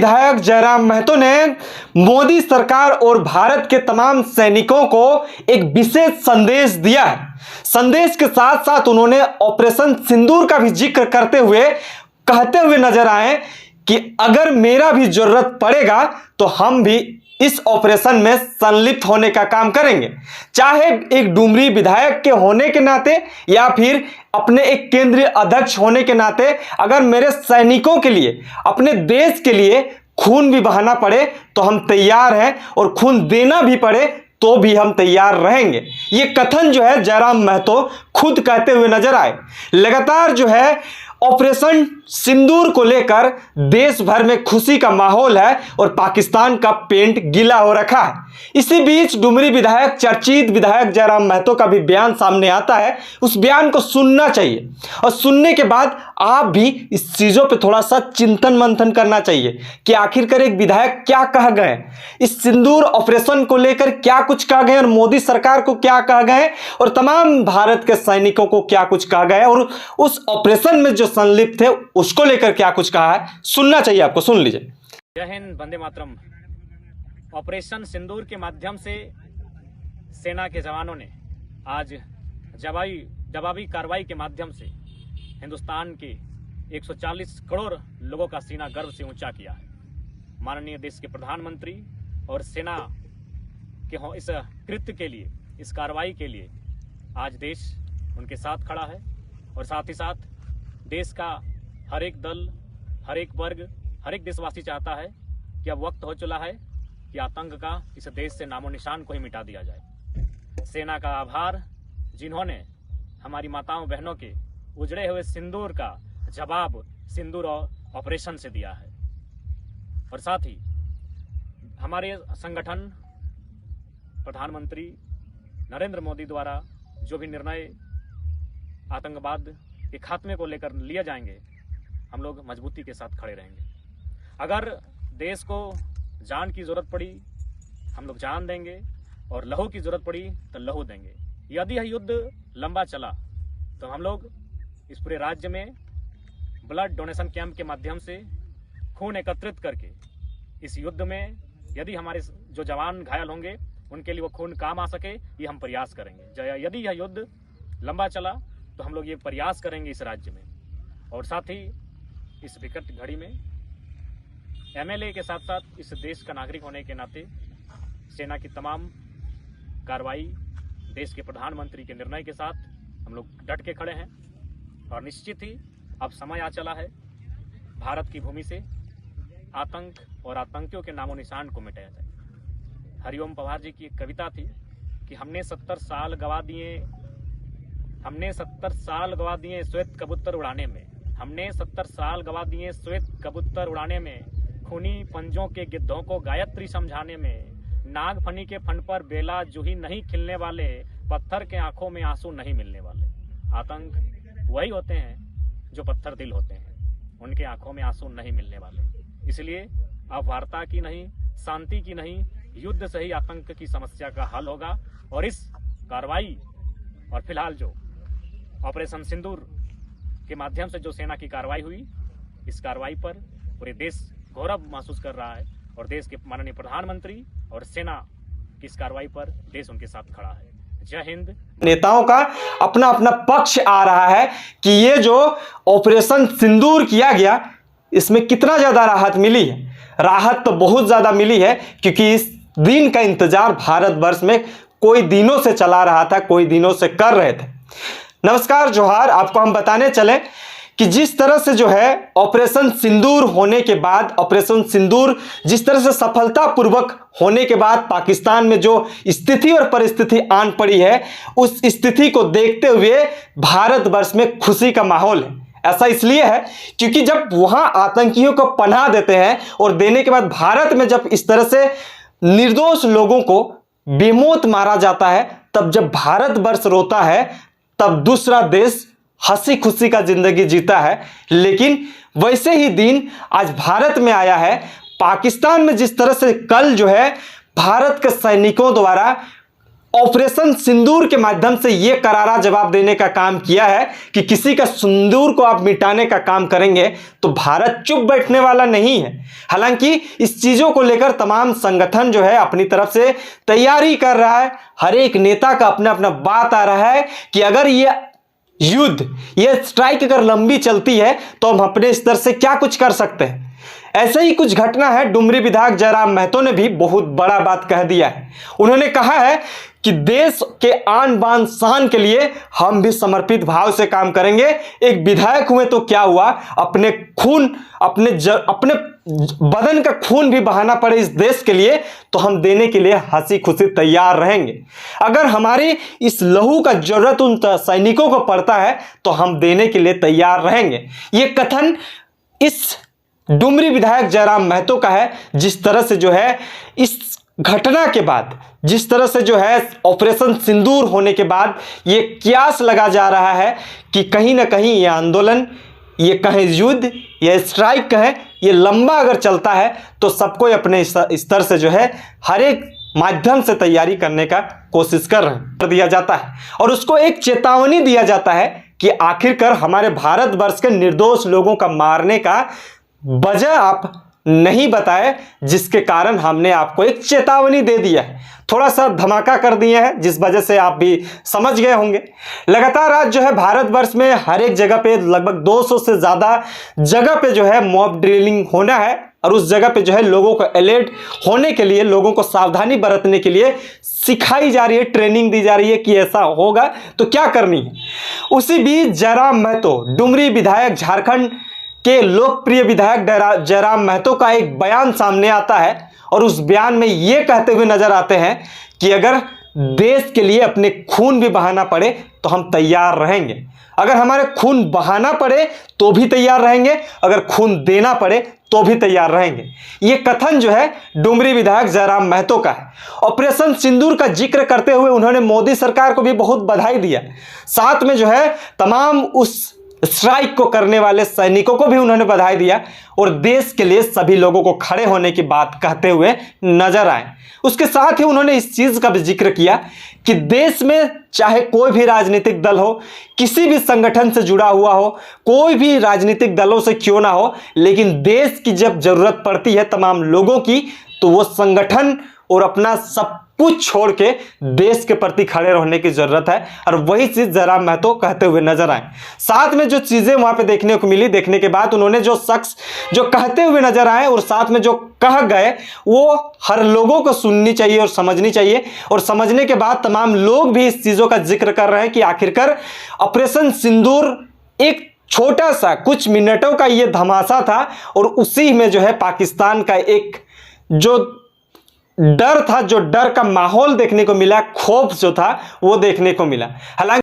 विधायक जयराम महतो ने मोदी सरकार और भारत के तमाम सैनिकों को एक विशेष संदेश दिया है। संदेश के साथ साथ उन्होंने ऑपरेशन सिंदूर का भी जिक्र करते हुए कहते हुए नजर आए कि अगर मेरा भी जरूरत पड़ेगा तो हम भी इस ऑपरेशन में संलिप्त होने का काम करेंगे, चाहे एक डुमरी विधायक के होने के नाते या फिर अपने एक केंद्रीय अध्यक्ष होने के नाते। अगर मेरे सैनिकों के लिए, अपने देश के लिए खून भी बहाना पड़े तो हम तैयार हैं, और खून देना भी पड़े तो भी हम तैयार रहेंगे। ये कथन जो है जयराम महतो खुद कहते हुए नजर आए। लगातार जो है ऑपरेशन सिंदूर को लेकर देश भर में खुशी का माहौल है और पाकिस्तान का पेंट गीला हो रखा है। इसी बीच डुमरी विधायक, चर्चित विधायक जयराम महतो का भी बयान सामने आता है। उस बयान को सुनना चाहिए और सुनने के बाद आप भी इस चीजों पे थोड़ा सा चिंतन मंथन करना चाहिए कि आखिरकार एक विधायक क्या कह गए, इस सिंदूर ऑपरेशन को लेकर क्या कुछ कह गए और मोदी सरकार को क्या कह गए और तमाम भारत के सैनिकों को क्या कुछ कहा गया और उस ऑपरेशन में जो संलिप्त थे उसको लेकर क्या कुछ कहा है। सुनना चाहिए आपको, सुन लीजिए। जय हिंद, वंदे मातरम। ऑपरेशन सिंदूर के माध्यम से सेना के जवानों ने आज जवाबी कार्रवाई के माध्यम से हिंदुस्तान के 140 करोड़ लोगों का सीना गर्व से ऊंचा किया है। माननीय देश के प्रधानमंत्री और सेना के इस कृत्य के लिए, इस कार्रवाई के लिए आज देश उनके साथ खड़ा है और साथ ही साथ देश का हर एक दल, हर एक वर्ग, हर एक देशवासी चाहता है कि अब वक्त हो चला है कि आतंक का इस देश से नामो निशान को ही मिटा दिया जाए। सेना का आभार, जिन्होंने हमारी माताओं बहनों के उजड़े हुए सिंदूर का जवाब सिंदूर ऑपरेशन से दिया है। और साथ ही हमारे संगठन प्रधानमंत्री नरेंद्र मोदी द्वारा जो भी निर्णय आतंकवाद के खात्मे को लेकर लिए जाएंगे, हम लोग मजबूती के साथ खड़े रहेंगे। अगर देश को जान की जरूरत पड़ी, हम लोग जान देंगे, और लहू की जरूरत पड़ी तो लहू देंगे। यदि यह युद्ध लंबा चला तो हम लोग इस पूरे राज्य में ब्लड डोनेशन कैंप के माध्यम से खून एकत्रित करके इस युद्ध में यदि हमारे जो जवान घायल होंगे उनके लिए वो खून काम आ सके, ये हम प्रयास करेंगे। यदि यह युद्ध लंबा चला तो हम लोग ये प्रयास करेंगे इस राज्य में। और साथ ही इस विकट घड़ी में एमएलए के साथ साथ इस देश का नागरिक होने के नाते सेना की तमाम कार्रवाई, देश के प्रधानमंत्री के निर्णय के साथ हम लोग डट के खड़े हैं। और निश्चित ही अब समय आ चला है भारत की भूमि से आतंक और आतंकियों के नामो निशान को मिटाया जाए। हरिओम पवार जी की एक कविता थी कि हमने 70 साल गवा दिए श्वेत कबूतर उड़ाने में, हमने 70 साल गवा दिए श्वेत कबूतर उड़ाने में, खूनी पंजों के गिद्धों को गायत्री समझाने में, नागफनी के फन पर बेला जूही नहीं खिलने वाले, पत्थर के आंखों में आंसू नहीं मिलने वाले। आतंक वही होते हैं जो पत्थर दिल होते हैं, उनके आंखों में आंसू नहीं मिलने वाले। इसलिए अब वार्ता की नहीं, शांति की नहीं, युद्ध से ही आतंक की समस्या का हल होगा। और इस कार्रवाई और फिलहाल जो ऑपरेशन सिंदूर के माध्यम से जो सेना की कार्रवाई हुई, इस कार्रवाई पर पूरे देश गौरव महसूस कर रहा है और देश के माननीय प्रधानमंत्री और सेना की इस कार्रवाई पर देश उनके साथ खड़ा है। जय हिंद। नेताओं का अपना अपना पक्ष आ रहा है कि ये जो ऑपरेशन सिंदूर किया गया, इसमें कितना ज्यादा राहत मिली है। राहत तो बहुत ज्यादा मिली है, क्योंकि इस दिन का इंतजार भारतवर्ष में कोई दिनों से चला रहा था, कोई दिनों से कर रहे थे। नमस्कार, जोहार। आपको हम बताने चले कि जिस तरह से जो है ऑपरेशन सिंदूर होने के बाद, ऑपरेशन सिंदूर जिस तरह से सफलतापूर्वक होने के बाद पाकिस्तान में जो स्थिति और परिस्थिति आन पड़ी है, उस स्थिति को देखते हुए भारतवर्ष में खुशी का माहौल है। ऐसा इसलिए है क्योंकि जब वहां आतंकियों को पनाह देते हैं और देने के बाद भारत में जब इस तरह से निर्दोष लोगों को बेमौत मारा जाता है, तब जब भारतवर्ष रोता है, तब दूसरा देश हंसी खुशी का जिंदगी जीता है। लेकिन वैसे ही दिन आज भारत में आया है। पाकिस्तान में जिस तरह से कल जो है भारत के सैनिकों द्वारा ऑपरेशन सिंदूर के माध्यम से यह करारा जवाब देने का काम किया है कि किसी का सिंदूर को आप मिटाने का काम करेंगे तो भारत चुप बैठने वाला नहीं है। हालांकि इस चीजों को लेकर तमाम संगठन जो है अपनी तरफ से तैयारी कर रहा है। हर एक नेता का अपना अपना बात आ रहा है कि अगर ये स्ट्राइक अगर लंबी चलती है तो हम अपने स्तर से क्या कुछ कर सकते हैं। ऐसे ही कुछ घटना है। डुमरी विधायक जयराम महतो ने भी बहुत बड़ा बात कह दिया है। उन्होंने कहा है कि देश के आन बान शान के लिए हम भी समर्पित भाव से काम करेंगे। एक विधायक हुए तो क्या हुआ, अपने बदन का खून भी बहाना पड़े इस देश के लिए तो हम देने के लिए हंसी खुशी तैयार रहेंगे। अगर हमारी इस लहू का जरूरत उन सैनिकों को पड़ता है तो हम देने के लिए तैयार रहेंगे। ये कथन इस डुमरी विधायक जयराम महतो का है। जिस तरह से जो है इस घटना के बाद, जिस तरह से जो है ऑपरेशन सिंदूर होने के बाद ये क्यास लगा जा रहा है कि कहीं ना कहीं ये आंदोलन, ये कहें युद्ध, ये स्ट्राइक कहें, ये लंबा अगर चलता है तो सबको अपने स्तर से जो है हर एक माध्यम से तैयारी करने का कोशिश कर दिया जाता है और उसको एक चेतावनी दिया जाता है कि आखिरकार हमारे भारतवर्ष के निर्दोष लोगों का मारने का वजह आप नहीं बताए, जिसके कारण हमने आपको एक चेतावनी दे दिया है। थोड़ा सा धमाका कर दिए हैं जिस वजह से आप भी समझ गए होंगे। लगातार आज जो है भारतवर्ष में हर एक जगह पे लगभग 200 से ज़्यादा जगह पे जो है मॉब ड्रिलिंग होना है और उस जगह पे जो है लोगों को अलर्ट होने के लिए, लोगों को सावधानी बरतने के लिए सिखाई जा रही है, ट्रेनिंग दी जा रही है कि ऐसा होगा तो क्या करनी है। उसी बीच जयराम महतो, डुमरी विधायक, झारखंड के लोकप्रिय विधायक जयराम महतो का एक बयान सामने आता है और उस बयान में ये कहते हुए नजर आते हैं कि अगर देश के लिए अपने खून भी बहाना पड़े तो हम तैयार रहेंगे। अगर हमारे खून बहाना पड़े तो भी तैयार रहेंगे, अगर खून देना पड़े तो भी तैयार रहेंगे। ये कथन जो है डुमरी विधायक जयराम महतो का है। ऑपरेशन सिंदूर का जिक्र करते हुए उन्होंने मोदी सरकार को भी बहुत बधाई दिया। साथ में जो है तमाम उस स्ट्राइक को करने वाले सैनिकों को भी उन्होंने बधाई दिया और देश के लिए सभी लोगों को खड़े होने की बात कहते हुए नजर आए। उसके साथ ही उन्होंने इस चीज का भी जिक्र किया कि देश में चाहे कोई भी राजनीतिक दल हो, किसी भी संगठन से जुड़ा हुआ हो, कोई भी राजनीतिक दलों से क्यों ना हो, लेकिन देश की जब जरूरत पड़ती है तमाम लोगों की तो वो संगठन और अपना सब कुछ छोड़ के देश के प्रति खड़े रहने की जरूरत है। और वही चीज जयराम महतो कहते हुए नजर आए। साथ में जो चीजें वहां पे देखने को मिली, देखने के बाद उन्होंने जो शख्स जो कहते हुए नजर आए और साथ में जो कह गए वो हर लोगों को सुननी चाहिए और समझनी चाहिए। और समझने के बाद तमाम लोग भी इस चीजों का जिक्र कर रहे हैं कि आखिरकार ऑपरेशन सिंदूर एक छोटा सा कुछ मिनटों का ये धमासा था और उसी में जो है पाकिस्तान का एक जो डर था, जो डर का माहौल देखने को मिला, खौफ जो था वो देखने को मिला। हालांकि